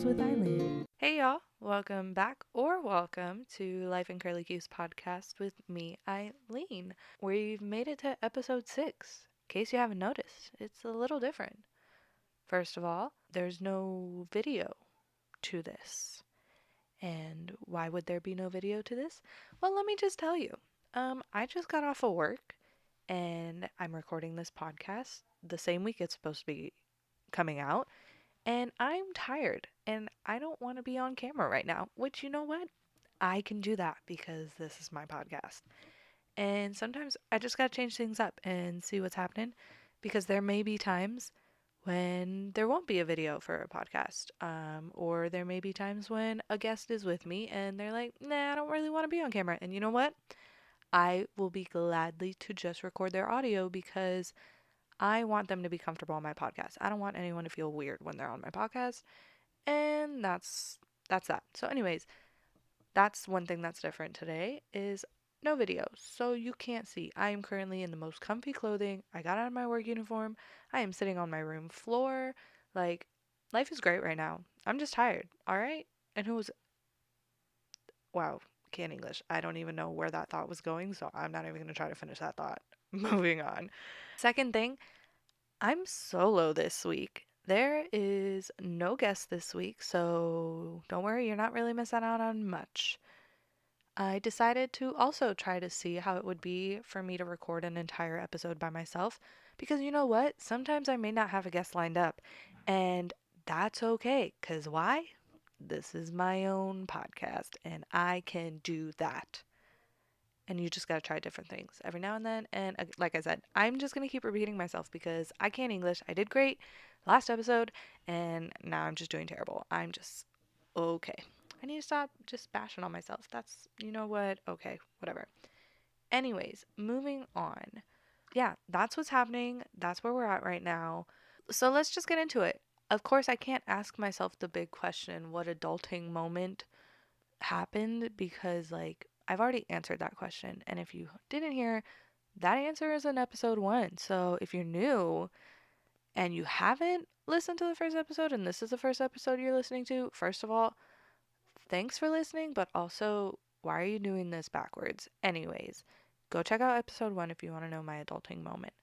with Eileen. Hey y'all, welcome back or welcome to Life in Curly Cutie podcast with me, Eileen. We've made it to episode 6. In case you haven't noticed, it's a little different. First of all, there's no video to this. And why would there be no video to this? Well, let me just tell you. I just got off of work and I'm recording this podcast the same week it's supposed to be coming out. And I'm tired and I don't want to be on camera right now, which you know what? I can do that because this is my podcast. And sometimes I just got to change things up and see what's happening because there may be times when there won't be a video for a podcast. Or there may be times when a guest is with me and they're like, nah, I don't really want to be on camera. And you know what? I will be gladly to just record their audio because I want them to be comfortable on my podcast. I don't want anyone to feel weird when they're on my podcast. And that's that. So anyways, that's one thing that's different today is no videos. So you can't see. I am currently in the most comfy clothing. I got out of my work uniform. I am sitting on my room floor. Like life is great right now. I'm just tired, all right? And who's wow, can't English. I don't even know where that thought was going, so I'm not even going to try to finish that thought. Moving on. Second thing, I'm solo this week. There is no guest this week, so don't worry, you're not really missing out on much. I decided to also try to see how it would be for me to record an entire episode by myself because you know what? Sometimes I may not have a guest lined up, and that's okay. Because why? This is my own podcast, and I can do that. And you just got to try different things every now and then. And like I said, I'm just going to keep repeating myself because I can't English. I did great last episode, and now I'm just doing terrible. I'm just okay. I need to stop just bashing on myself. That's, you know what? Okay, whatever. Anyways, moving on. Yeah, that's what's happening. That's where we're at right now. So let's just get into it. Of course, I can't ask myself the big question, what adulting moment happened, because like I've already answered that question. And if you didn't hear, that answer is in episode 1. So if you're new and you haven't listened to the first episode and this is the first episode you're listening to, first of all, thanks for listening, but also, why are you doing this backwards? Anyways, go check out episode 1 if you want to know my adulting moment.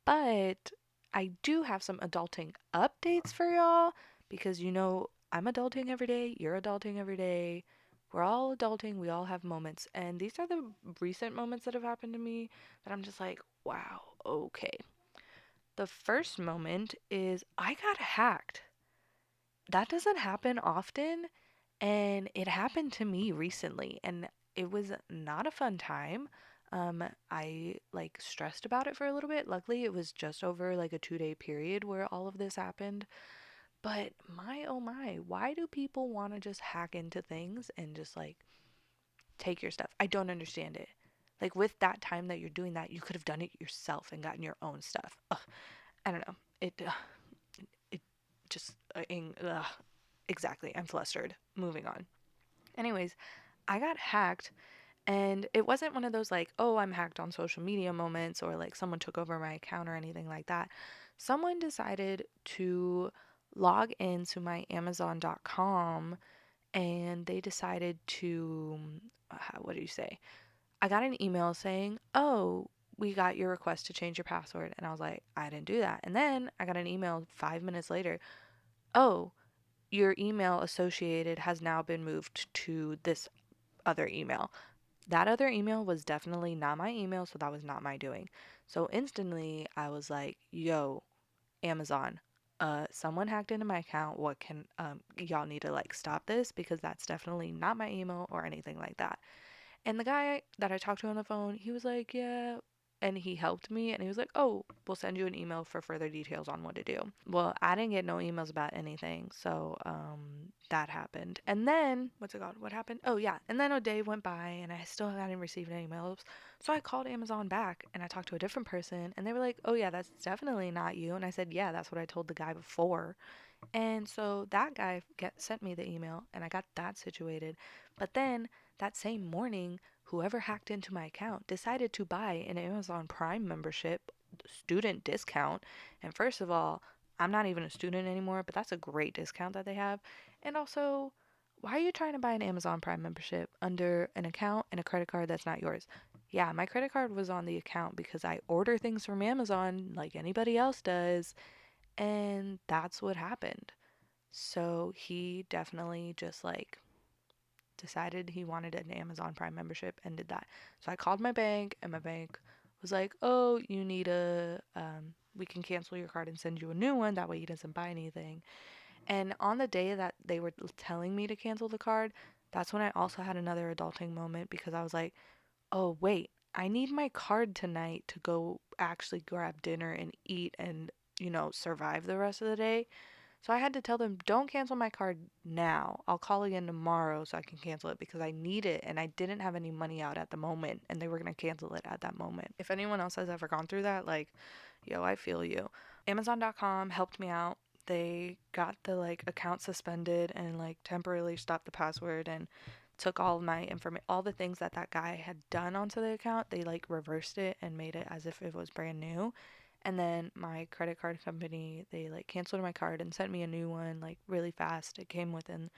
But I do have some adulting updates for y'all because you know, I'm adulting every day, you're adulting every day. We're all adulting, we all have moments. And these are the recent moments that have happened to me that I'm just like, wow, okay. The first moment is I got hacked. That doesn't happen often, and it happened to me recently, and it was not a fun time. I like stressed about it for a little bit. Luckily, it was just over like a 2-day period where all of this happened. But my oh my, why do people want to just hack into things and just like take your stuff? I don't understand it. Like with that time that you're doing that, you could have done it yourself and gotten your own stuff. Ugh, I don't know. It just exactly. I'm flustered. Moving on. Anyways, I got hacked and it wasn't one of those like, oh, I'm hacked on social media moments or like someone took over my account or anything like that. Someone decided to log into my Amazon.com and they decided to, what do you say? I got an email saying, oh, we got your request to change your password. And I was like, I didn't do that. And then I got an email 5 minutes later, oh, your email associated has now been moved to this other email. That other email was definitely not my email, so that was not my doing. So instantly I was like, yo, Amazon, someone hacked into my account. What can y'all need to like stop this because that's definitely not my email or anything like that. And the guy that I talked to on the phone, he was like, yeah. And he helped me and he was like, oh, we'll send you an email for further details on what to do. Well, I didn't get no emails about anything. So that happened. And then, what's it called? What happened? Oh, yeah. And then a day went by and I still hadn't received any emails. So I called Amazon back and I talked to a different person and they were like, oh, yeah, that's definitely not you. And I said, yeah, that's what I told the guy before. And so that guy sent me the email and I got that situated. But then that same morning, whoever hacked into my account decided to buy an Amazon Prime membership student discount. And first of all, I'm not even a student anymore, but that's a great discount that they have. And also, why are you trying to buy an Amazon Prime membership under an account and a credit card that's not yours? Yeah, my credit card was on the account because I order things from Amazon like anybody else does, and that's what happened. So he definitely just like decided he wanted an Amazon Prime membership and did that. So I called my bank, and my bank was like, "Oh, you need we can cancel your card and send you a new one. That way he doesn't buy anything." And on the day that they were telling me to cancel the card, that's when I also had another adulting moment because I was like, "Oh, wait, I need my card tonight to go actually grab dinner and eat and, survive the rest of the day." So I had to tell them, don't cancel my card now. I'll call again tomorrow so I can cancel it because I need it and I didn't have any money out at the moment and they were going to cancel it at that moment. If anyone else has ever gone through that, like, yo, I feel you. Amazon.com helped me out. They got the like account suspended and like temporarily stopped the password and took all of my information, all the things that guy had done onto the account. They like reversed it and made it as if it was brand new. And then my credit card company, they like canceled my card and sent me a new one like really fast. It came within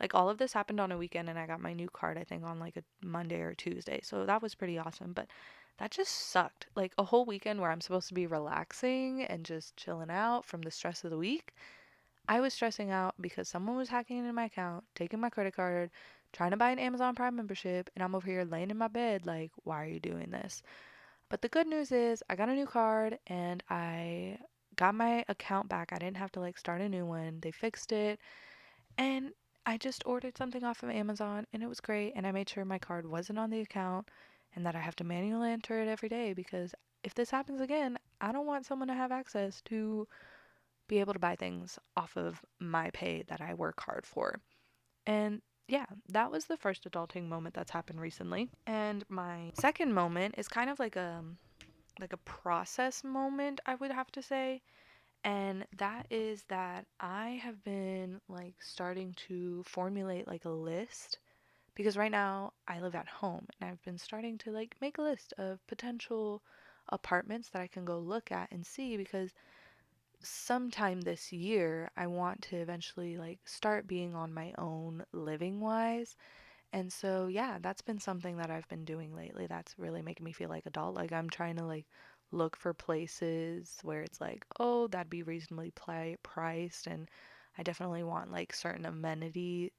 like all of this happened on a weekend and I got my new card I think on like a Monday or Tuesday. So that was pretty awesome, but that just sucked. Like a whole weekend where I'm supposed to be relaxing and just chilling out from the stress of the week. I was stressing out because someone was hacking into my account, taking my credit card, trying to buy an Amazon Prime membership, and I'm over here laying in my bed like, why are you doing this? But the good news is I got a new card and I got my account back. I didn't have to like start a new one. They fixed it. And I just ordered something off of Amazon and it was great. And I made sure my card wasn't on the account and that I have to manually enter it every day because if this happens again, I don't want someone to have access to be able to buy things off of my pay that I work hard for. And yeah, that was the first adulting moment that's happened recently. And my second moment is kind of like a process moment, I would have to say. And that is that I have been like starting to formulate like a list because right now I live at home and I've been starting to like make a list of potential apartments that I can go look at and see because sometime this year I want to eventually like start being on my own living wise. And so, yeah, that's been something that I've been doing lately. That's really making me feel like adult. Like I'm trying to like look for places where it's like, oh, that'd be reasonably priced, and I definitely want like certain amenities,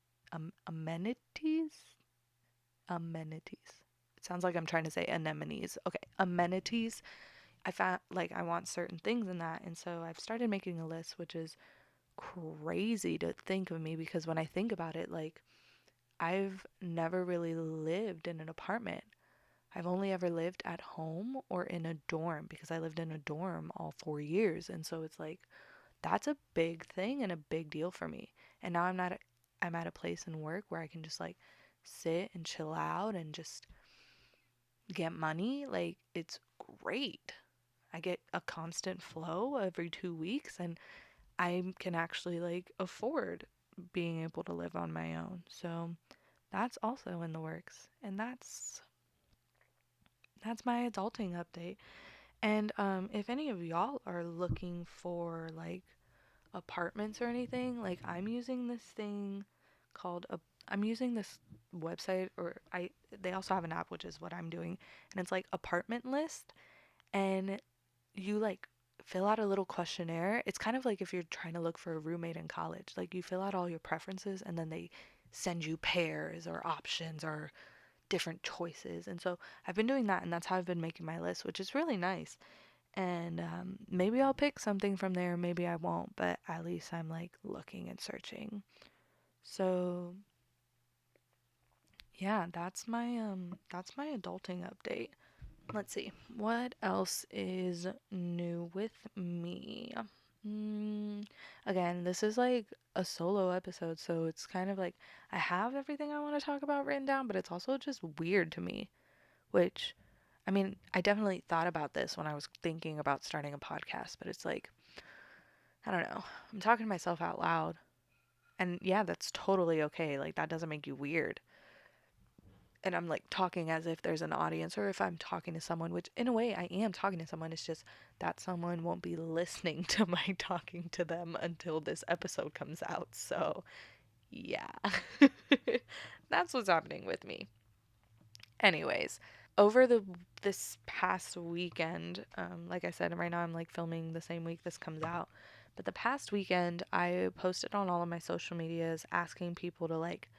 amenities. It sounds like I'm trying to say anemones. Okay, amenities. I found like I want certain things in that, and so I've started making a list, which is crazy to think of me because when I think about it, like I've never really lived in an apartment. I've only ever lived at home or in a dorm because I lived in a dorm all 4 years. And so it's like, that's a big thing and a big deal for me. And now I'm at a place in work where I can just like sit and chill out and just get money. Like, it's great. I get a constant flow every 2 weeks and I can actually like afford being able to live on my own. So, that's also in the works. And that's my adulting update. And if any of y'all are looking for like apartments or anything, like I'm using this thing called a I'm using this website or I they also have an app which is what I'm doing and it's like apartment list and you like fill out a little questionnaire. It's kind of like if you're trying to look for a roommate in college. Like you fill out all your preferences and then they send you pairs or options or different choices. And so I've been doing that, and that's how I've been making my list, which is really nice. And maybe I'll pick something from there, maybe I won't, but at least I'm like looking and searching. So yeah, that's my adulting update. Let's see. What else is new with me? Mm, Again, this is like a solo episode, so it's kind of like I have everything I want to talk about written down, but it's also just weird to me. Which, I mean, I definitely thought about this when I was thinking about starting a podcast, but it's like, I don't know. I'm talking to myself out loud. And yeah, that's totally okay. Like, that doesn't make you weird. And I'm like talking as if there's an audience or if I'm talking to someone, which in a way I am talking to someone. It's just that someone won't be listening to my talking to them until this episode comes out. So, Yeah. That's what's happening with me. Anyways, over this past weekend, like I said, right now I'm like filming the same week this comes out. But the past weekend, I posted on all of my social medias asking people to like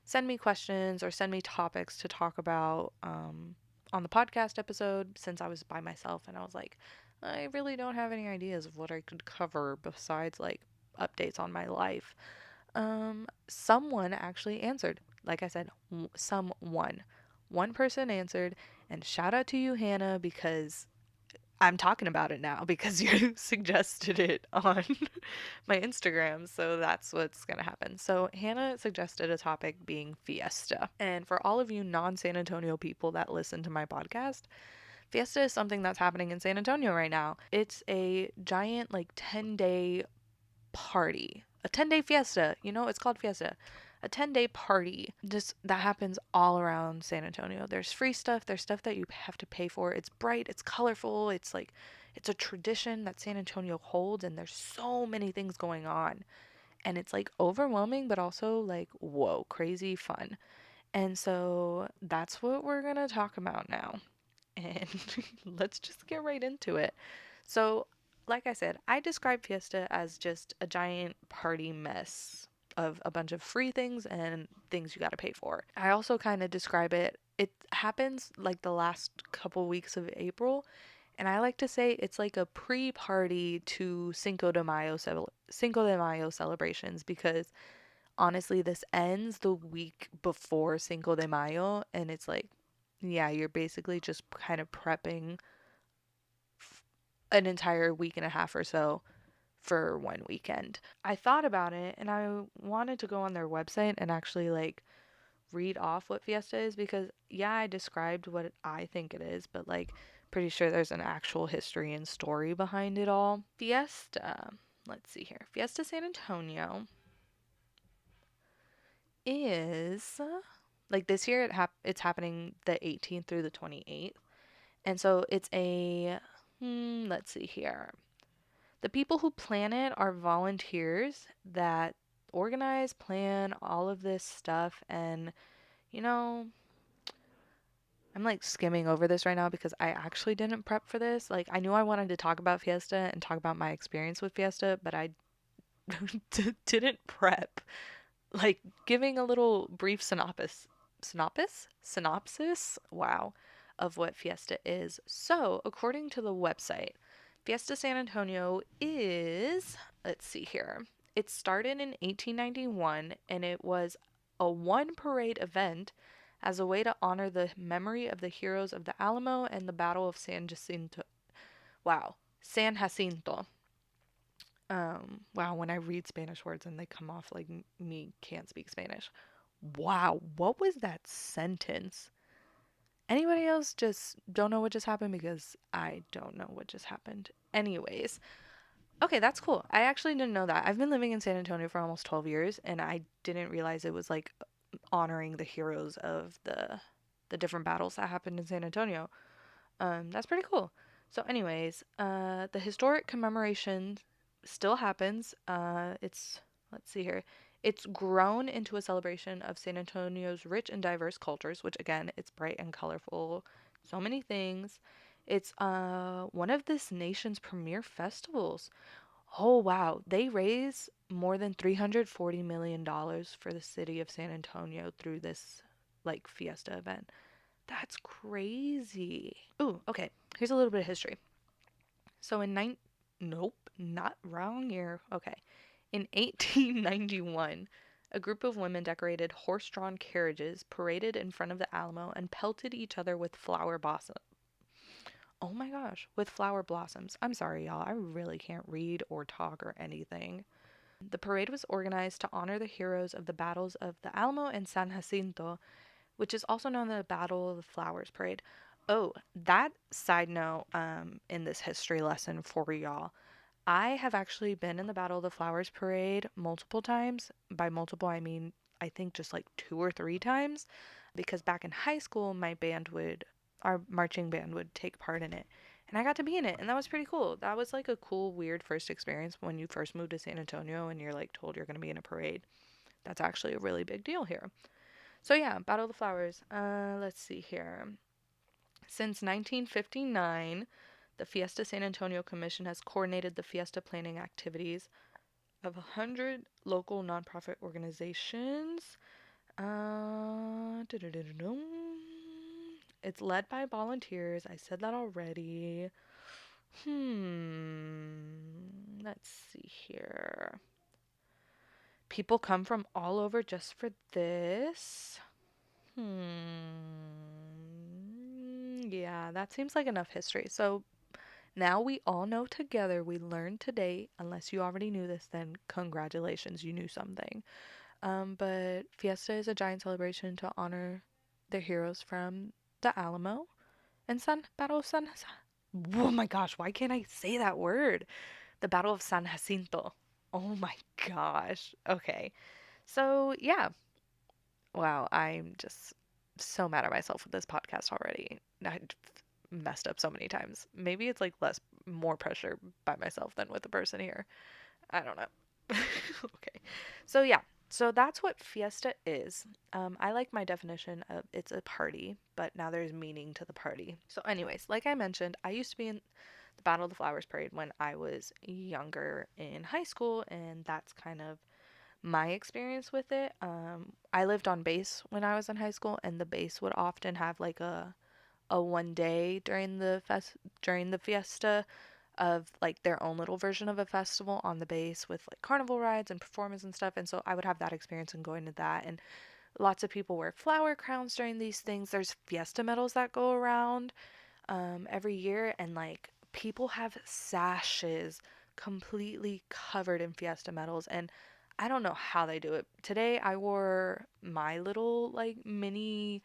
send me questions or send me topics to talk about on the podcast episode, since I was by myself and I was like, I really don't have any ideas of what I could cover besides like updates on my life. Someone actually answered. Like I said, someone. One person answered, and shout out to you, Hannah, because I'm talking about it now because you suggested it on my Instagram. So that's what's going to happen. So Hannah suggested a topic being Fiesta. And for all of you non San Antonio people that listen to my podcast, Fiesta is something that's happening in San Antonio right now. It's a giant, like, 10-day party. A 10-day fiesta. You know, it's called Fiesta. A 10-day party just that happens all around San Antonio. There's free stuff, there's stuff that you have to pay for. It's bright, it's colorful, it's like it's a tradition that San Antonio holds, and there's so many things going on. And it's like overwhelming but also like whoa, crazy fun. And so that's what we're going to talk about now. And let's just get right into it. So, like I said, I describe Fiesta as just a giant party mess of a bunch of free things and things you got to pay for. I also kind of describe it happens like the last couple weeks of April, and I like to say it's like a pre-party to Cinco de Mayo celebrations, because honestly this ends the week before Cinco de Mayo, and it's like, yeah, you're basically just kind of prepping an entire week and a half or so for one weekend. I thought about it and I wanted to go on their website and actually like read off what Fiesta is, because yeah, I described what I think it is, but like pretty sure there's an actual history and story behind it all. Fiesta, let's see here. Fiesta San Antonio is like this year it's happening the 18th through the 28th. And so it's a let's see here. The people who plan it are volunteers that organize, plan all of this stuff. And, you know, I'm like skimming over this right now because I actually didn't prep for this. Like, I knew I wanted to talk about Fiesta and talk about my experience with Fiesta, but I didn't prep. Like, giving a little brief synopsis, wow, of what Fiesta is. So, according to the website, Fiesta San Antonio is, let's see here, it started in 1891 and it was a one parade event as a way to honor the memory of the heroes of the Alamo and the Battle of San Jacinto. Wow, San Jacinto. Wow, when I read Spanish words and they come off like me can't speak Spanish. Wow, what was that sentence? Anybody else just don't know what just happened? Because I don't know what just happened. Anyways, okay, that's cool. I actually didn't know that. I've been living in San Antonio for almost 12 years and I didn't realize it was like honoring the heroes of the different battles that happened in San Antonio. That's pretty cool. So, anyways, the historic commemoration still happens. Let's see here. It's grown into a celebration of San Antonio's rich and diverse cultures, which again, it's bright and colorful. So many things. It's one of this nation's premier festivals. Oh wow, they raise more than $340 million for the city of San Antonio through this like fiesta event. That's crazy. Ooh, okay. Here's a little bit of history. So nope, not wrong year. Okay. In 1891, a group of women decorated horse-drawn carriages, paraded in front of the Alamo, and pelted each other with flower blossom. Oh my gosh, with flower blossoms. I'm sorry, y'all. I really can't read or talk or anything. The parade was organized to honor the heroes of the battles of the Alamo and San Jacinto, which is also known as the Battle of the Flowers Parade. Oh, that side note in this history lesson for y'all. I have actually been in the Battle of the Flowers Parade multiple times. By multiple, I mean, I think just like 2 or 3 times, because back in high school, our marching band would take part in it. And I got to be in it, and that was pretty cool. That was like a cool, weird first experience when you first moved to San Antonio and you're like told you're going to be in a parade. that's actually a really big deal here. So yeah, Battle of the Flowers. Let's see here. Since 1959, the Fiesta San Antonio Commission has coordinated the Fiesta planning activities of 100 local nonprofit organizations. It's led by volunteers. I said that already. Let's see here. People come from all over just for this. Yeah, that seems like enough history. So now we all know together, we learned today, unless you already knew this, then congratulations, you knew something. But Fiesta is a giant celebration to honor the heroes from the Alamo and Battle of San. Oh my gosh, why can't I say that word? The Battle of San Jacinto. Oh my gosh. Okay. So, yeah. Wow, I'm just so mad at myself with this podcast already. I messed up so many times. Maybe it's like more pressure by myself than with the person here. I don't know. Okay. So yeah. So that's what Fiesta is. I like my definition of it's a party, but now there's meaning to the party. So anyways, like I mentioned, I used to be in the Battle of the Flowers parade when I was younger in high school, and that's kind of my experience with it. I lived on base when I was in high school, and the base would often have like a one day during the fiesta of like their own little version of a festival on the base with like carnival rides and performance and stuff. And so I would have that experience and going to that. And lots of people wear flower crowns during these things. There's fiesta medals that go around every year, and like people have sashes completely covered in fiesta medals, and I don't know how they do it. Today I wore my little like mini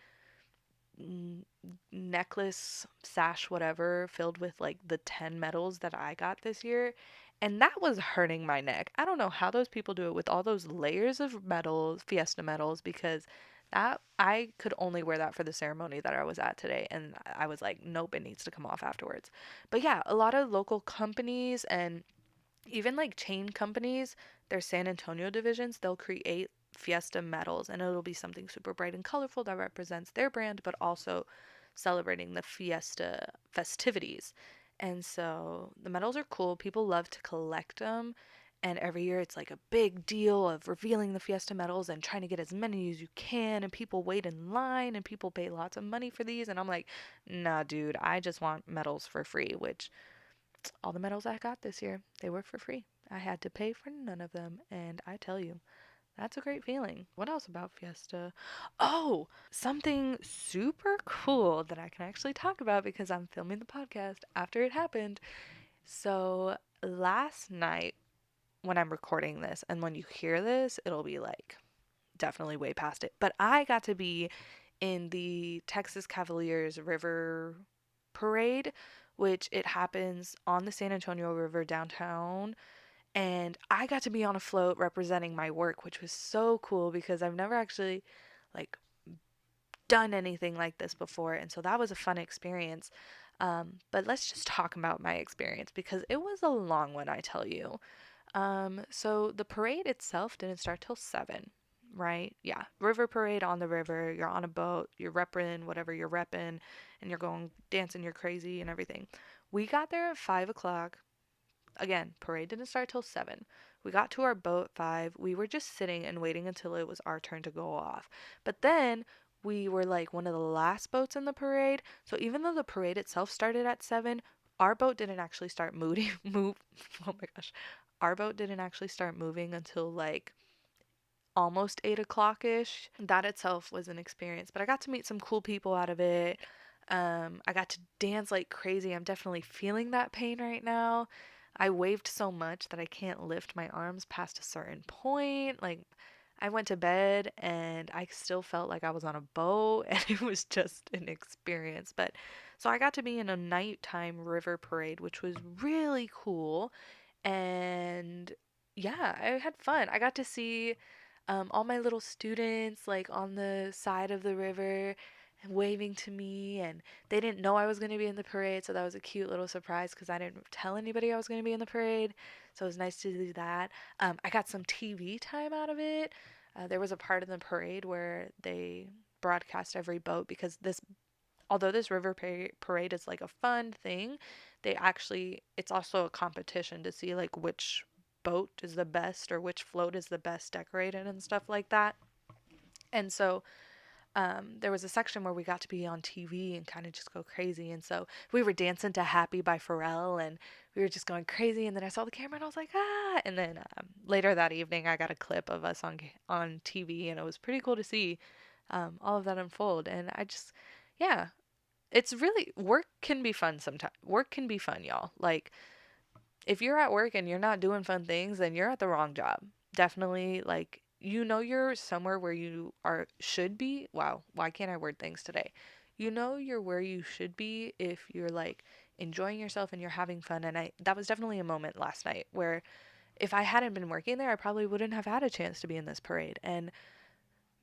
necklace, sash, whatever, filled with like the 10 medals that I got this year. And that was hurting my neck. I don't know how those people do it with all those layers of medals, Fiesta medals, because that I could only wear that for the ceremony that I was at today. And I was like, nope, it needs to come off afterwards. But yeah, a lot of local companies and even like chain companies, their San Antonio divisions, they'll create Fiesta medals, and it'll be something super bright and colorful that represents their brand, but also celebrating the Fiesta festivities. And so the medals are cool. People love to collect them. And every year it's like a big deal of revealing the Fiesta medals and trying to get as many as you can. And people wait in line and people pay lots of money for these. And I'm like, nah, dude, I just want medals for free, which all the medals I got this year, they were for free. I had to pay for none of them, and I tell you, that's a great feeling. What else about Fiesta? Oh, something super cool that I can actually talk about because I'm filming the podcast after it happened. So, last night, when I'm recording this, and when you hear this, it'll be like definitely way past it, but I got to be in the Texas Cavaliers River Parade, which it happens on the San Antonio River downtown. And I got to be on a float representing my work, which was so cool because I've never actually like done anything like this before. And so that was a fun experience. But let's just talk about my experience because it was a long one, I tell you. So the parade itself didn't start till 7, right? Yeah, river parade on the river. You're on a boat, you're repping whatever you're repping, and you're going dancing, you're crazy and everything. We got there at 5 o'clock. Again, parade didn't start till 7. We got to our boat at 5. We were just sitting and waiting until it was our turn to go off. But then we were like one of the last boats in the parade. So even though the parade itself started at 7, our boat didn't actually start moving. Oh my gosh. Our boat didn't actually start moving until like almost 8 o'clock ish. That itself was an experience, but I got to meet some cool people out of it. I got to dance like crazy. I'm definitely feeling that pain right now. I waved so much that I can't lift my arms past a certain point. Like, I went to bed and I still felt like I was on a boat, and it was just an experience. But so I got to be in a nighttime river parade, which was really cool. And yeah, I had fun. I got to see all my little students like on the side of the river and waving to me, and they didn't know I was going to be in the parade, so that was a cute little surprise because I didn't tell anybody I was going to be in the parade. So it was nice to do that. I got some TV time out of it. There was a part of the parade where they broadcast every boat because although this river parade is like a fun thing, it's also a competition to see like which boat is the best or which float is the best decorated and stuff like that. And so there was a section where we got to be on TV and kind of just go crazy. And so we were dancing to Happy by Pharrell and we were just going crazy. And then I saw the camera and I was like, ah. And then later that evening, I got a clip of us on TV and it was pretty cool to see all of that unfold. And yeah, it's really, work can be fun sometimes. Work can be fun, y'all. Like, if you're at work and you're not doing fun things, then you're at the wrong job. Definitely, like, you're somewhere where you should be. Wow, why can't I word things today? You're where you should be if you're like enjoying yourself and you're having fun. And that was definitely a moment last night where if I hadn't been working there, I probably wouldn't have had a chance to be in this parade. And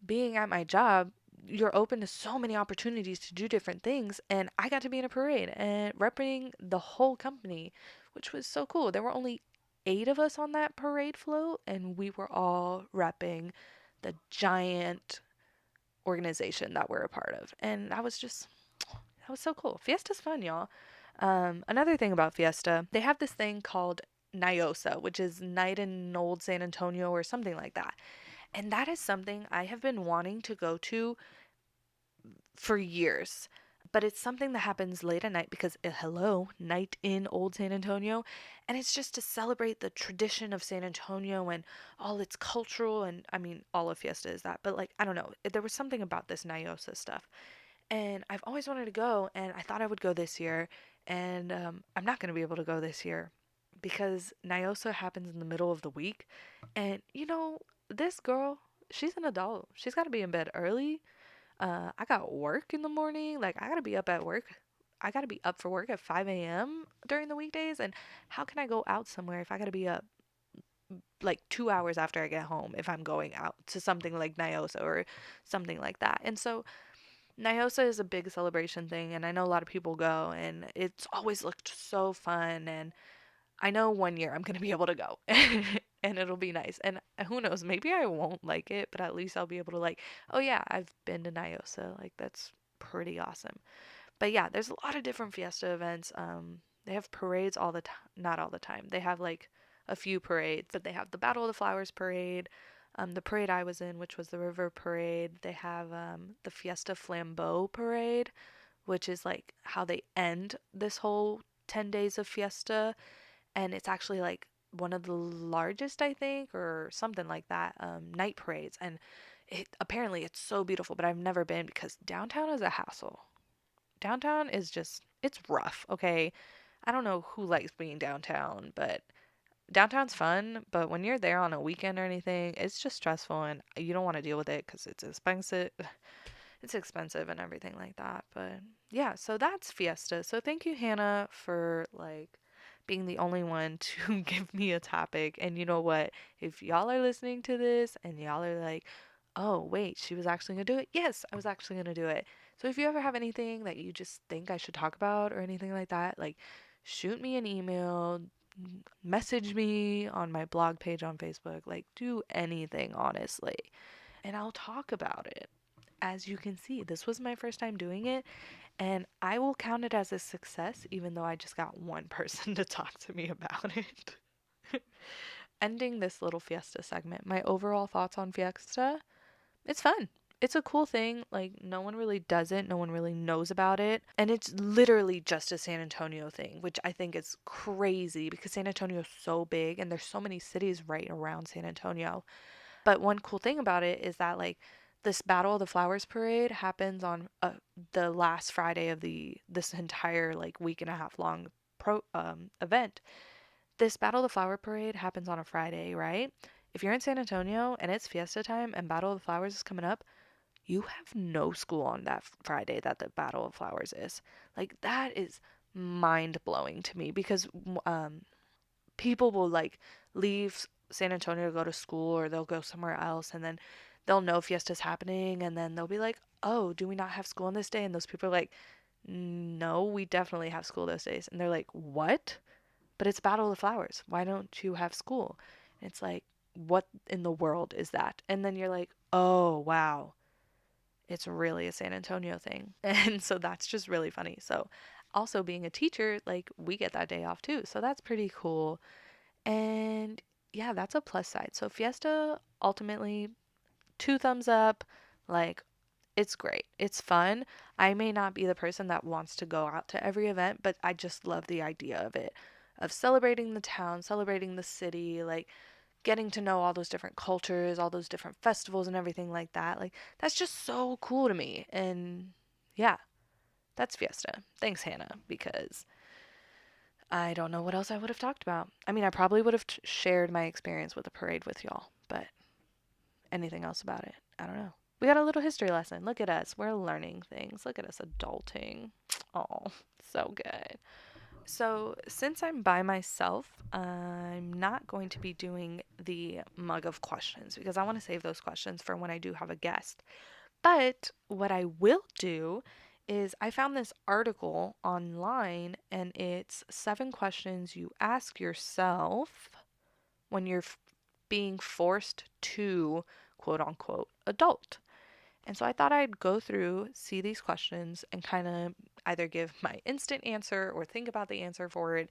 being at my job, you're open to so many opportunities to do different things. And I got to be in a parade and repping the whole company, which was so cool. There were only 8 of us on that parade float, and we were all repping the giant organization that we're a part of. And that was so cool. Fiesta's fun, y'all. Another thing about Fiesta, they have this thing called NIOSA, which is Night in Old San Antonio or something like that. And that is something I have been wanting to go to for years. But it's something that happens late at night because, hello, night in Old San Antonio. And it's just to celebrate the tradition of San Antonio and all its cultural, and I mean, all of Fiesta is that. But like, I don't know, there was something about this NIOSA stuff. And I've always wanted to go, and I thought I would go this year. And I'm not going to be able to go this year because NIOSA happens in the middle of the week. And, this girl, she's an adult. She's got to be in bed early. I got work in the morning. Like, I got to be up at work. I got to be up for work at 5 a.m. during the weekdays. And how can I go out somewhere if I got to be up like 2 hours after I get home if I'm going out to something like NIOSA or something like that? And so NIOSA is a big celebration thing. And I know a lot of people go. And it's always looked so fun. And I know one year I'm going to be able to go and it'll be nice. And who knows, maybe I won't like it, but at least I'll be able to like, oh yeah, I've been to NIOSA. Like that's pretty awesome. But yeah, there's a lot of different Fiesta events. They have parades all the time, not all the time. They have like a few parades, but they have the Battle of the Flowers parade, the parade I was in, which was the River Parade. They have the Fiesta Flambeau parade, which is like how they end this whole 10 days of Fiesta, and it's actually like one of the largest, I think, or something like that, night parades. And apparently it's so beautiful, but I've never been because downtown is a hassle. Downtown is just, it's rough, okay? I don't know who likes being downtown, but downtown's fun, but when you're there on a weekend or anything, it's just stressful and you don't want to deal with it because it's expensive. It's expensive and everything like that. But yeah, so that's Fiesta. So thank you, Hannah, for like being the only one to give me a topic. And you know what? If y'all are listening to this and y'all are like, oh, wait, she was actually going to do it. Yes, I was actually going to do it. So if you ever have anything that you just think I should talk about or anything like that, like shoot me an email, message me on my blog page on Facebook, like do anything, honestly, and I'll talk about it. As you can see, this was my first time doing it, and I will count it as a success, even though I just got one person to talk to me about it. Ending this little Fiesta segment, my overall thoughts on Fiesta, it's fun. It's a cool thing. Like, no one really does it, no one really knows about it. And it's literally just a San Antonio thing, which I think is crazy because San Antonio is so big and there's so many cities right around San Antonio. But one cool thing about it is that, like, this Battle of the Flowers parade happens on the last Friday of this entire like week and a half long event. This Battle of the Flower parade happens on a Friday, right? If you're in San Antonio and it's Fiesta time and Battle of the Flowers is coming up, you have no school on that Friday that the Battle of Flowers is. Like that is mind blowing to me because people will like leave San Antonio to go to school or they'll go somewhere else and then they'll know Fiesta's happening and then they'll be like, "Oh, do we not have school on this day?" And those people are like, "No, we definitely have school those days." And they're like, "What?" But it's Battle of the Flowers. Why don't you have school? And it's like, what in the world is that? And then you're like, oh, wow, it's really a San Antonio thing. And so that's just really funny. So also being a teacher, like we get that day off too. So that's pretty cool. And yeah, that's a plus side. So Fiesta ultimately 2 thumbs up. Like it's great. It's fun. I may not be the person that wants to go out to every event, but I just love the idea of it, of celebrating the town, celebrating the city, like getting to know all those different cultures, all those different festivals and everything like that. Like that's just so cool to me. And yeah, that's Fiesta. Thanks, Hannah, because I don't know what else I would have talked about. I mean, I probably would have shared my experience with the parade with y'all, but anything else about it, I don't know. We got a little history lesson. Look at us. We're learning things. Look at us adulting. Oh, so good. So, since I'm by myself, I'm not going to be doing the mug of questions because I want to save those questions for when I do have a guest. But what I will do is I found this article online and it's 7 questions you ask yourself when you're being forced to quote unquote adult. And so I thought I'd go through, see these questions, and kind of either give my instant answer or think about the answer for it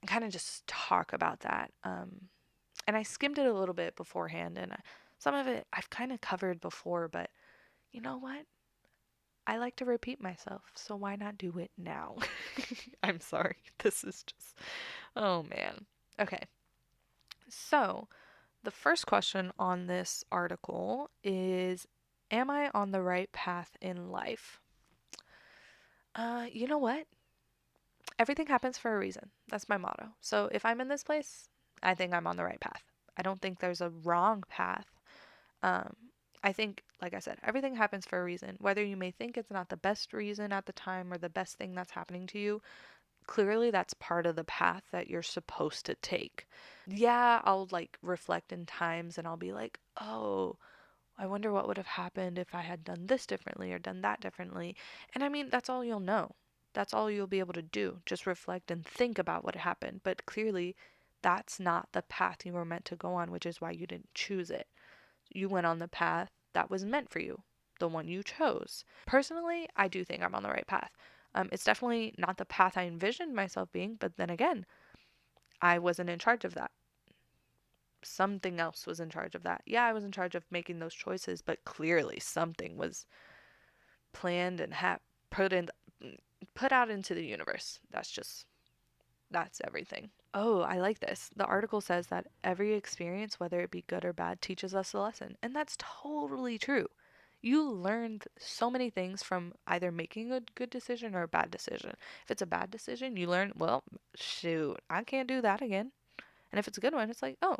and kind of just talk about that. And I skimmed it a little bit beforehand, and some of it I've kind of covered before, but you know what? I like to repeat myself, so why not do it now? I'm sorry. This is just, oh man. Okay. So, the first question on this article is, am I on the right path in life? You know what? Everything happens for a reason. That's my motto. So if I'm in this place, I think I'm on the right path. I don't think there's a wrong path. Um, I think, like I said, everything happens for a reason. Whether you may think it's not the best reason at the time or the best thing that's happening to you, clearly that's part of the path that you're supposed to take. Yeah, I'll like reflect in times and I'll be like, oh, I wonder what would have happened if I had done this differently or done that differently. And I mean, that's all you'll know. That's all you'll be able to do. Just reflect and think about what happened. But clearly, that's not the path you were meant to go on, which is why you didn't choose it. You went on the path that was meant for you, the one you chose. Personally, I do think I'm on the right path. It's definitely not the path I envisioned myself being, but then again, I wasn't in charge of that. Something else was in charge of that. Yeah, I was in charge of making those choices, but clearly something was planned and put in put out into the universe. That's everything. Oh, I like this. The article says that every experience, whether it be good or bad, teaches us a lesson. And that's totally true. You learned so many things from either making a good decision or a bad decision. If it's a bad decision, you learn, well, shoot, I can't do that again. And if it's a good one, it's like, oh,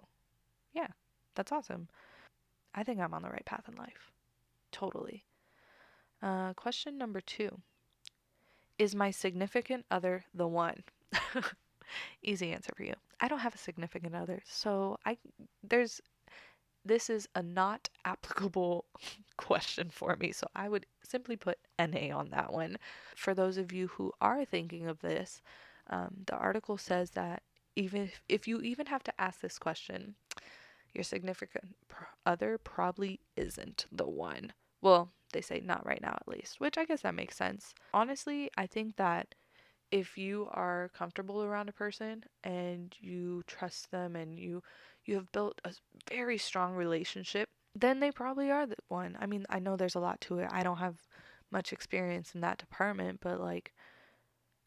yeah, that's awesome. I think I'm on the right path in life. Totally. Question number 2. Is my significant other the one? Easy answer for you. I don't have a significant other, so there's this is a not applicable question for me, so I would simply put NA on that one. For those of you who are thinking of this, the article says that even if you even have to ask this question, your significant other probably isn't the one. Well, they say not right now at least, which I guess that makes sense. Honestly, I think that if you are comfortable around a person and you trust them and you have built a very strong relationship, then they probably are the one. I mean, I know there's a lot to it. I don't have much experience in that department, but like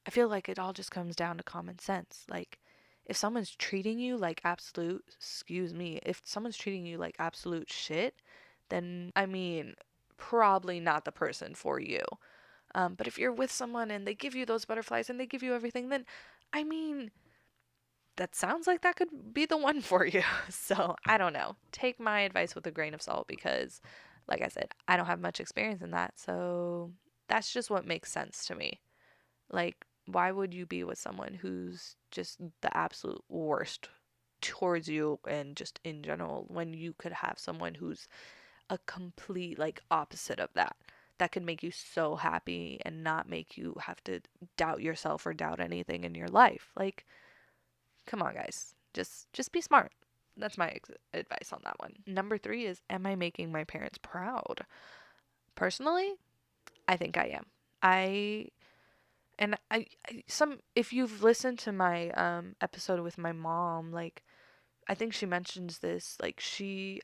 I feel like it all just comes down to common sense. Like if someone's treating you like if someone's treating you like absolute shit, then I mean, probably not the person for you. But if you're with someone and they give you those butterflies and they give you everything, then I mean, that sounds like that could be the one for you. So I don't know. Take my advice with a grain of salt because, like I said, I don't have much experience in that. So that's just what makes sense to me. Like, why would you be with someone who's just the absolute worst towards you and just in general when you could have someone who's a complete like opposite of that? That could make you so happy and not make you have to doubt yourself or doubt anything in your life. Like, come on, guys. Just be smart. That's my advice on that one. Number 3 is, am I making my parents proud? Personally, I think I am. If you've listened to my episode with my mom, like, I think she mentions this, like,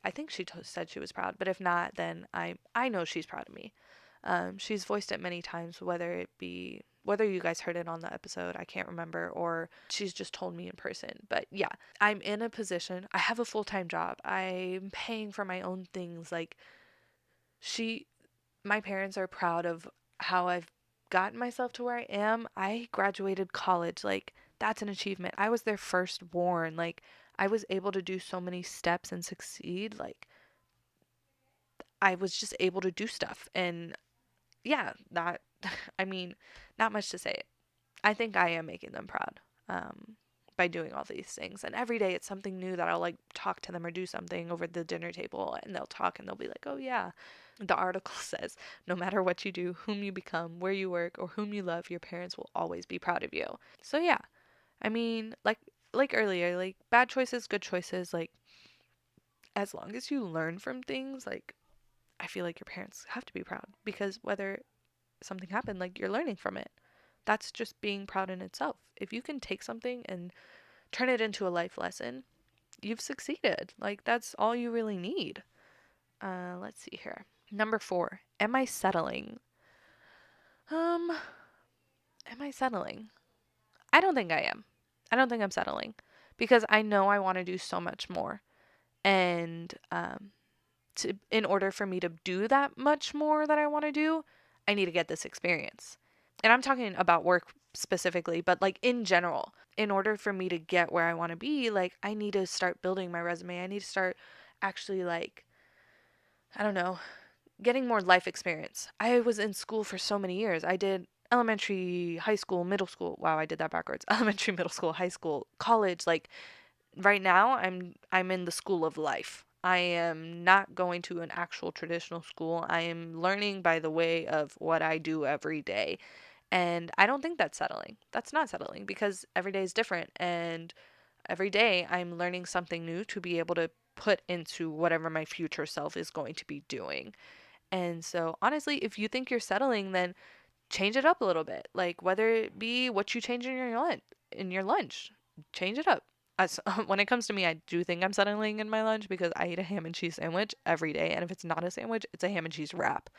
I think she said she was proud, but if not, then I know she's proud of me. She's voiced it many times, whether you guys heard it on the episode, I can't remember, or she's just told me in person. But yeah, I'm in a position, I have a full-time job, I'm paying for my own things. Like, my parents are proud of how I've gotten myself to where I am. I graduated college. Like, that's an achievement. I was their firstborn. Like, I was able to do so many steps and succeed. Like, I was just able to do stuff. And yeah, that, I mean, not much to say. I think I am making them proud by doing all these things. And every day it's something new that I'll, like, talk to them or do something over the dinner table, and they'll talk and they'll be like, oh yeah. The article says, no matter what you do, whom you become, where you work, or whom you love, your parents will always be proud of you. So yeah, I mean, like earlier, like, bad choices, good choices, like, as long as you learn from things, like, I feel like your parents have to be proud, because whether something happened, like, you're learning from it. That's just being proud in itself. If you can take something and turn it into a life lesson, you've succeeded. Like, that's all you really need. Let's see here. Number 4, am I settling? Am I settling? I don't think I am. I don't think I'm settling, because I know I want to do so much more. And in order for me to do that much more that I want to do, I need to get this experience. And I'm talking about work specifically, but, like, in general, in order for me to get where I want to be, like, I need to start building my resume. I need to start actually, like, I don't know, getting more life experience. I was in school for so many years. I did elementary, high school, middle school. Wow, I did that backwards. Elementary, middle school, high school, college. Like, right now I'm in the school of life. I am not going to an actual traditional school. I am learning by the way of what I do every day. And I don't think that's settling. That's not settling, because every day is different, and every day I'm learning something new to be able to put into whatever my future self is going to be doing. And so, honestly, if you think you're settling, then change it up a little bit. Like, whether it be what you change in your lunch, change it up. As, when it comes to me, I do think I'm settling in my lunch, because I eat a ham and cheese sandwich every day, and if it's not a sandwich, it's a ham and cheese wrap.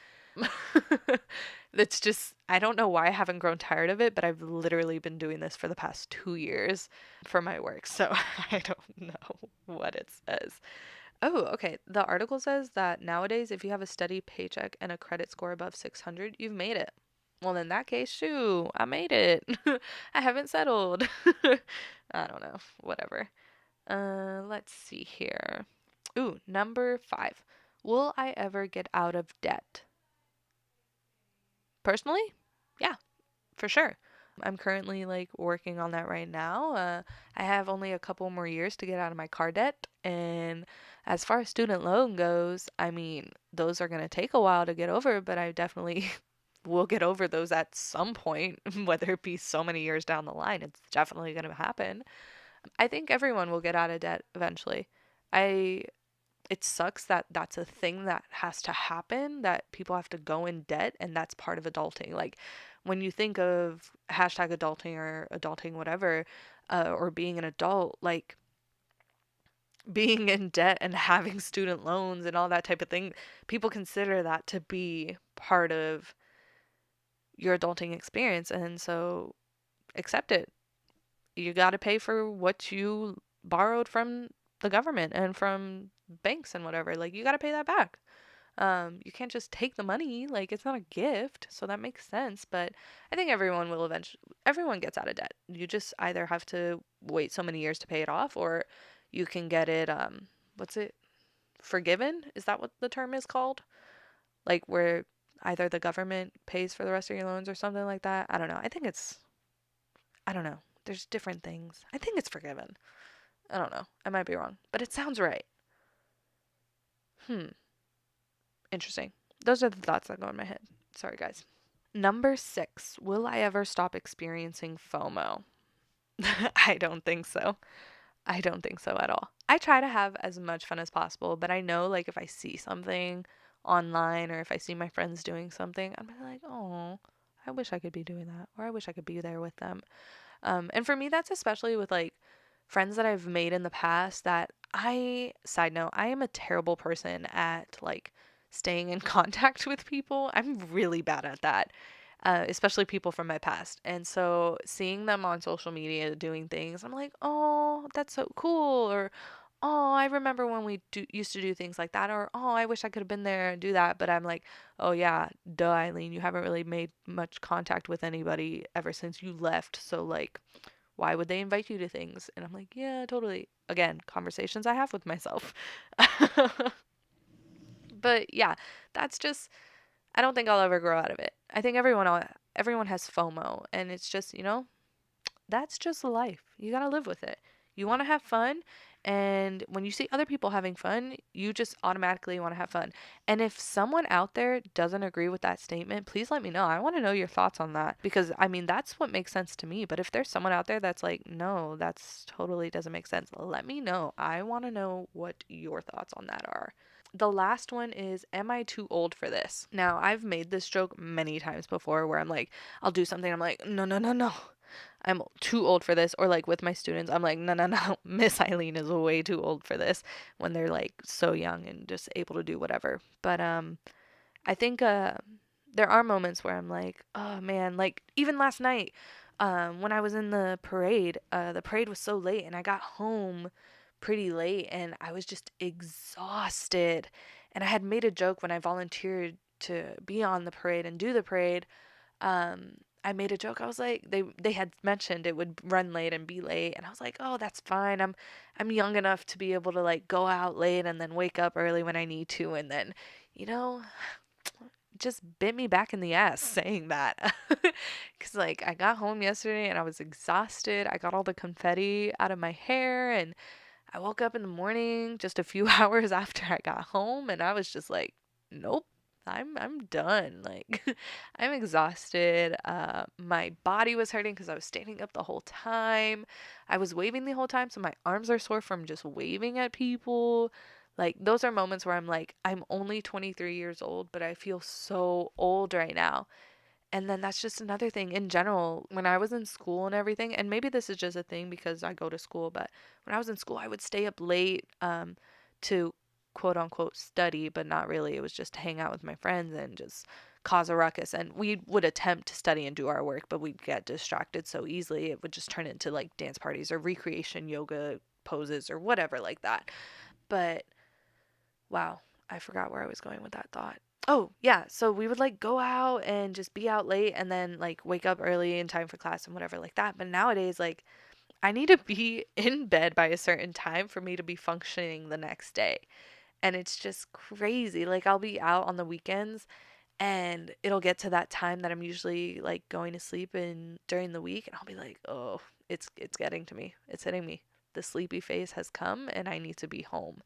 It's just, I don't know why I haven't grown tired of it, but I've literally been doing this for the past 2 years for my work, so I don't know what it says. Oh, okay. The article says that nowadays, if you have a steady paycheck and a credit score above 600, you've made it. Well, in that case, shoo, I made it. I haven't settled. I don't know. Whatever. Let's see here. Ooh, number 5. Will I ever get out of debt? Personally, yeah, for sure. I'm currently, like, working on that right now. I have only a couple more years to get out of my car debt. And as far as student loan goes, I mean, those are going to take a while to get over, but I definitely will get over those at some point, whether it be so many years down the line. It's definitely going to happen. I think everyone will get out of debt eventually. I It sucks that that's a thing that has to happen, that people have to go in debt, and that's part of adulting. Like, when you think of hashtag adulting or adulting, whatever, or being an adult, like, being in debt and having student loans and all that type of thing, people consider that to be part of your adulting experience. And so accept it. You got to pay for what you borrowed from the government and from banks and whatever. Like, you got to pay that back. You can't just take the money. Like, it's not a gift, so that makes sense. But I think everyone gets out of debt. You just either have to wait so many years to pay it off, or you can get it, what's it, forgiven? Is that what the term is called? Like, where either the government pays for the rest of your loans or something like that. I don't know. I don't know. There's different things. I think it's forgiven. I don't know. I might be wrong, but it sounds right. Interesting. Those are the thoughts that go in my head. Sorry, guys. Number 6. Will I ever stop experiencing FOMO? I don't think so. I don't think so at all. I try to have as much fun as possible, but I know like if I see something online or if I see my friends doing something, I'm like, oh, I wish I could be doing that, or I wish I could be there with them. And for me, that's especially with like friends that I've made in the past that side note, I am a terrible person at like staying in contact with people. I'm really bad at that, especially people from my past. And so seeing them on social media doing things, I'm like, oh, that's so cool. Or, oh, I remember when used to do things like that. Or, oh, I wish I could have been there and do that. But I'm like, oh, yeah, duh, Eileen, you haven't really made much contact with anybody ever since you left. So, like, why would they invite you to things? And I'm like, yeah, totally. Again, conversations I have with myself. But yeah, that's just, I don't think I'll ever grow out of it. I think everyone has FOMO, and it's just, that's just life. You got to live with it. You want to have fun, and when you see other people having fun, you just automatically want to have fun. And if someone out there doesn't agree with that statement, please let me know. I want to know your thoughts on that, because I mean, that's what makes sense to me. But if there's someone out there that's like, no, that's totally doesn't make sense, let me know. I want to know what your thoughts on that are. The last one is, am I too old for this? Now, I've made this joke many times before where I'm like, I'll do something, I'm like, no, no, no, no. I'm too old for this. Or like with my students, I'm like, no, no, no. Miss Eileen is way too old for this, when they're like so young and just able to do whatever. But I think there are moments where I'm like, oh man, like even last night, when I was in the parade was so late and I got home pretty late and I was just exhausted. And I had made a joke when I volunteered to be on the parade and do the parade. I made a joke. I was like, they had mentioned it would run late and be late, and I was like, oh, that's fine. I'm young enough to be able to like go out late and then wake up early when I need to, and then, you know, just bit me back in the ass saying that. Because like I got home yesterday and I was exhausted. I got all the confetti out of my hair, and I woke up in the morning just a few hours after I got home, and I was just like, nope. I'm done. Like I'm exhausted. My body was hurting because I was standing up the whole time. I was waving the whole time, so my arms are sore from just waving at people. Like those are moments where I'm like, I'm only 23 years old, but I feel so old right now. And then that's just another thing in general. When I was in school and everything, and maybe this is just a thing because I go to school, but when I was in school, I would stay up late to quote unquote study, but not really. It was just to hang out with my friends and just cause a ruckus. And we would attempt to study and do our work, but we'd get distracted so easily. It would just turn into like dance parties or recreation yoga poses or whatever like that. But wow, I forgot where I was going with that thought. Oh, yeah. So we would like go out and just be out late and then like wake up early in time for class and whatever like that. But nowadays, like, I need to be in bed by a certain time for me to be functioning the next day. And it's just crazy. Like, I'll be out on the weekends and it'll get to that time that I'm usually like going to sleep in during the week, and I'll be like, oh, it's getting to me. It's hitting me. The sleepy phase has come and I need to be home.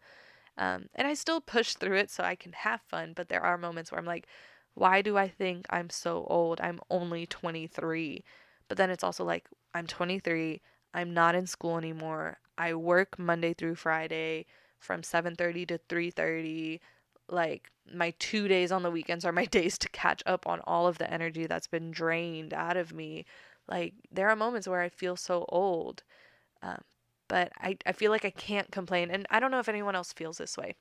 And I still push through it so I can have fun, but there are moments where I'm like, why do I think I'm so old? I'm only 23. But then it's also like, I'm 23. I'm not in school anymore. I work Monday through Friday from 7:30 to 3:30. Like, my 2 days on the weekends are my days to catch up on all of the energy that's been drained out of me. Like, there are moments where I feel so old. Um, but I feel like I can't complain. And I don't know if anyone else feels this way,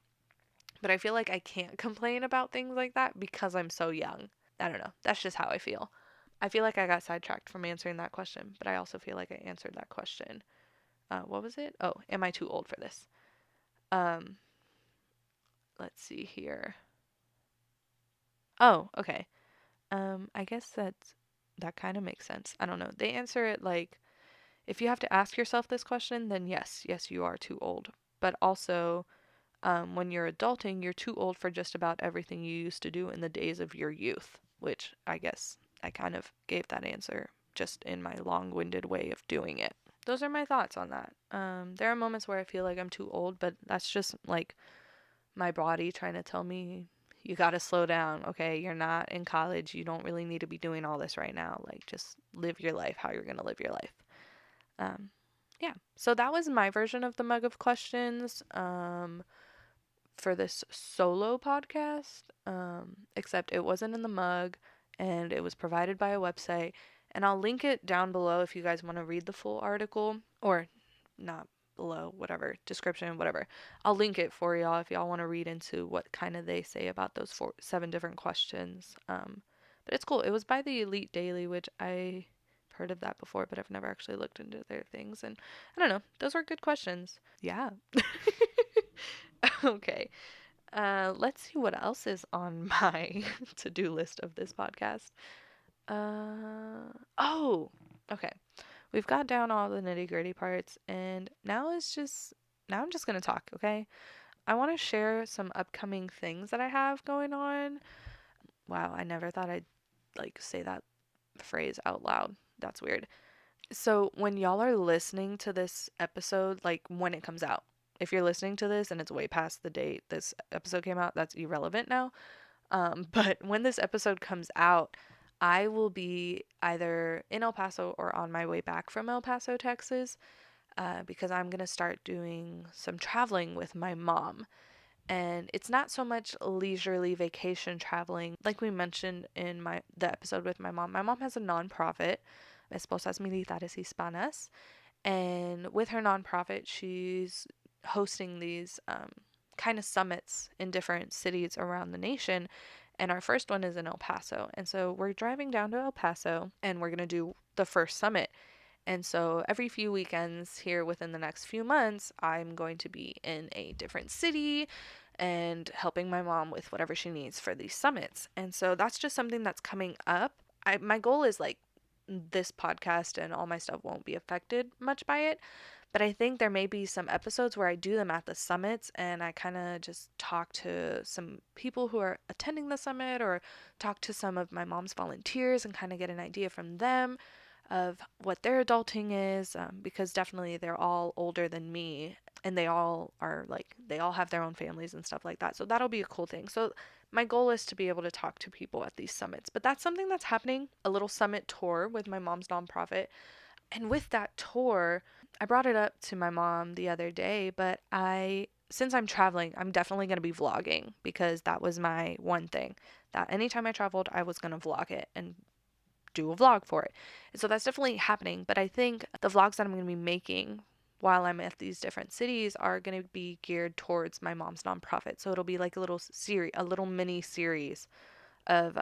but I feel like I can't complain about things like that because I'm so young. I don't know. That's just how I feel. I feel like I got sidetracked from answering that question, but I also feel like I answered that question. What was it? Oh, am I too old for this? Um, let's see here. Oh, okay. I guess that kind of makes sense. I don't know. They answer it like, if you have to ask yourself this question, then yes, you are too old. But also, when you're adulting, you're too old for just about everything you used to do in the days of your youth, which I guess I kind of gave that answer just in my long-winded way of doing it. Those are my thoughts on that. There are moments where I feel like I'm too old, but that's just like my body trying to tell me, you gotta slow down, okay? You're not in college. You don't really need to be doing all this right now. Like, just live your life how you're gonna live your life. Um, Yeah. So that was my version of the mug of questions for this solo podcast. Except it wasn't in the mug and it was provided by a website. And I'll link it down below if you guys want to read the full article, or not below, whatever, description, whatever. I'll link it for y'all if y'all want to read into what kind of they say about those 7 different questions. But it's cool. It was by the Elite Daily, which I heard of that before, but I've never actually looked into their things. And I don't know. Those were good questions. Yeah. Okay. Let's see what else is on my to-do list of this podcast. Oh, okay. We've got down all the nitty-gritty parts, and now I'm just gonna talk, okay? I want to share some upcoming things that I have going on. Wow, I never thought I'd like say that phrase out loud. That's weird. So, when y'all are listening to this episode, like when it comes out, if you're listening to this and it's way past the date this episode came out, that's irrelevant now. But when this episode comes out, I will be either in El Paso or on my way back from El Paso, Texas, because I'm going to start doing some traveling with my mom. And it's not so much leisurely vacation traveling. Like we mentioned in the episode with my mom. My mom has a nonprofit, Esposas Militares Hispanas. And with her nonprofit, she's hosting these kind of summits in different cities around the nation. And our first one is in El Paso. And so we're driving down to El Paso and we're going to do the first summit. And so every few weekends here within the next few months, I'm going to be in a different city and helping my mom with whatever she needs for these summits. And so that's just something that's coming up. My goal is like this podcast and all my stuff won't be affected much by it. But I think there may be some episodes where I do them at the summits and I kind of just talk to some people who are attending the summit or talk to some of my mom's volunteers and kind of get an idea from them of what their adulting is, because definitely they're all older than me and they all have their own families and stuff like that. So that'll be a cool thing. So my goal is to be able to talk to people at these summits. But that's something that's happening, a little summit tour with my mom's nonprofit. And with that tour, I brought it up to my mom the other day, but since I'm traveling, I'm definitely going to be vlogging because that was my one thing that anytime I traveled, I was going to vlog it and do a vlog for it. And so that's definitely happening. But I think the vlogs that I'm going to be making while I'm at these different cities are going to be geared towards my mom's nonprofit. So it'll be like a little mini series of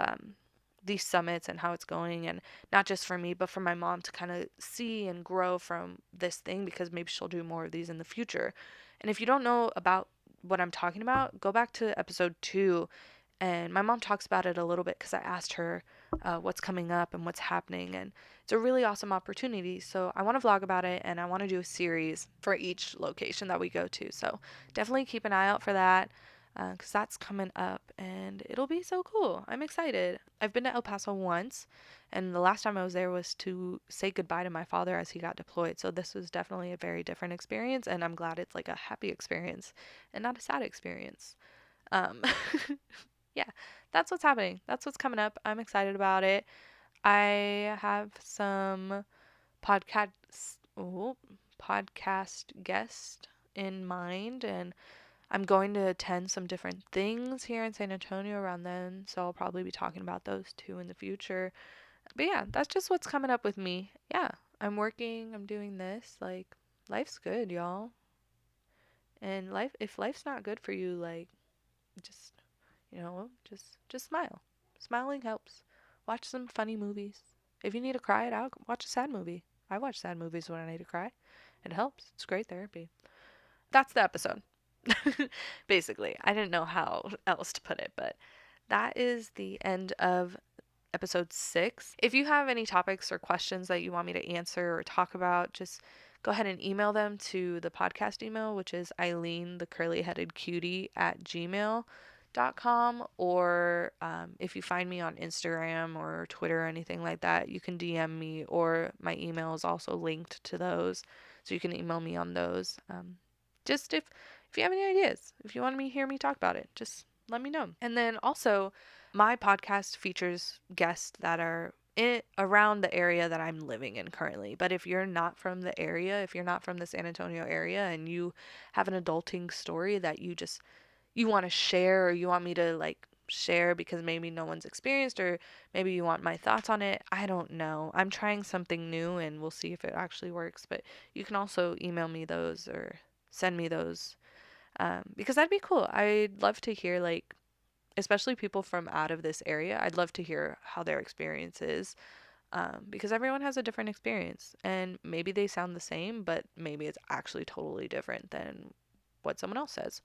these summits and how it's going, and not just for me but for my mom to kind of see and grow from this thing, because maybe she'll do more of these in the future. And if you don't know about what I'm talking about, go back to episode 2, and my mom talks about it a little bit because I asked her what's coming up and what's happening, and it's a really awesome opportunity. So I want to vlog about it and I want to do a series for each location that we go to. So definitely keep an eye out for that, because that's coming up and it'll be so cool. I'm excited. I've been to El Paso once, and the last time I was there was to say goodbye to my father as he got deployed. So this was definitely a very different experience, and I'm glad it's like a happy experience and not a sad experience. Um, yeah, that's what's happening. That's what's coming up. I'm excited about it. I have some podcast podcast guest in mind, and I'm going to attend some different things here in San Antonio around then, so I'll probably be talking about those too in the future. But yeah, that's just what's coming up with me. Yeah, I'm working, I'm doing this. Like, life's good, y'all. And if life's not good for you, like, just, just smile. Smiling helps. Watch some funny movies. If you need to cry it out, watch a sad movie. I watch sad movies when I need to cry. It helps. It's great therapy. That's the episode. Basically, I didn't know how else to put it, but that is the end of episode 6. If you have any topics or questions that you want me to answer or talk about, just go ahead and email them to the podcast email, which is eileenthecurlyheadedcutie at gmail.com. Or if you find me on Instagram or Twitter or anything like that, you can DM me, or my email is also linked to those, so you can email me on those. Just if you have any ideas, if you want me to hear me talk about it, just let me know. And then also, my podcast features guests that are around the area that I'm living in currently. But if you're not from the area, if you're not from the San Antonio area and you have an adulting story that you want to share, or you want me to like share because maybe no one's experienced, or maybe you want my thoughts on it, I don't know. I'm trying something new and we'll see if it actually works. But you can also email me those or send me those, because that'd be cool. I'd love to hear, like, especially people from out of this area. I'd love to hear how their experience is, because everyone has a different experience, and maybe they sound the same, but maybe it's actually totally different than what someone else says.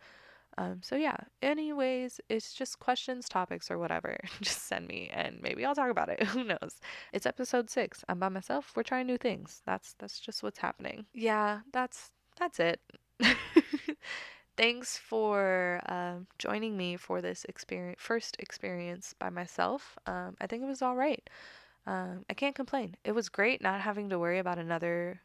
So yeah, anyways, it's just questions, topics, or whatever. Just send me and maybe I'll talk about it. Who knows? It's episode 6. I'm by myself. We're trying new things. That's just what's happening. Yeah, that's it. Thanks for joining me for this first experience by myself. I think it was all right. I can't complain. It was great not having to worry about another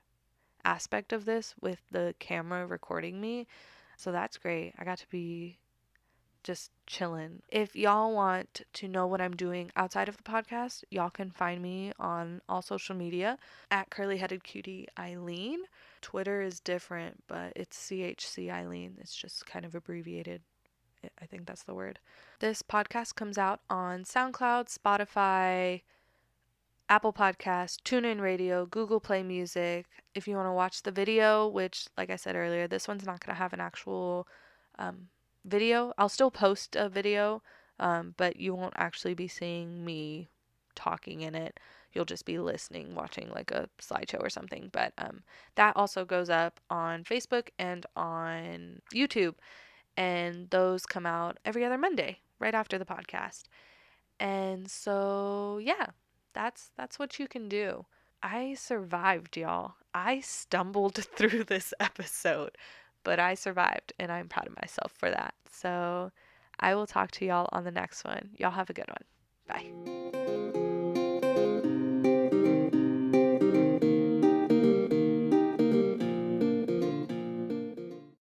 aspect of this with the camera recording me. So that's great. I got to be just chilling. If y'all want to know what I'm doing outside of the podcast, y'all can find me on all social media at Curly Headed Cutie Eileen. Twitter is different, but it's CHC Eileen. It's just kind of abbreviated. I think that's the word. This podcast comes out on SoundCloud, Spotify, Apple Podcasts, TuneIn Radio, Google Play Music. If you want to watch the video, which, like I said earlier, this one's not going to have an actual video. I'll still post a video, but you won't actually be seeing me talking in it. You'll just be listening, watching like a slideshow or something. But that also goes up on Facebook and on YouTube, and those come out every other Monday, right after the podcast. And so, yeah, that's what you can do. I survived, y'all. I stumbled through this episode, but I survived, and I'm proud of myself for that. So, I will talk to y'all on the next one. Y'all have a good one. Bye.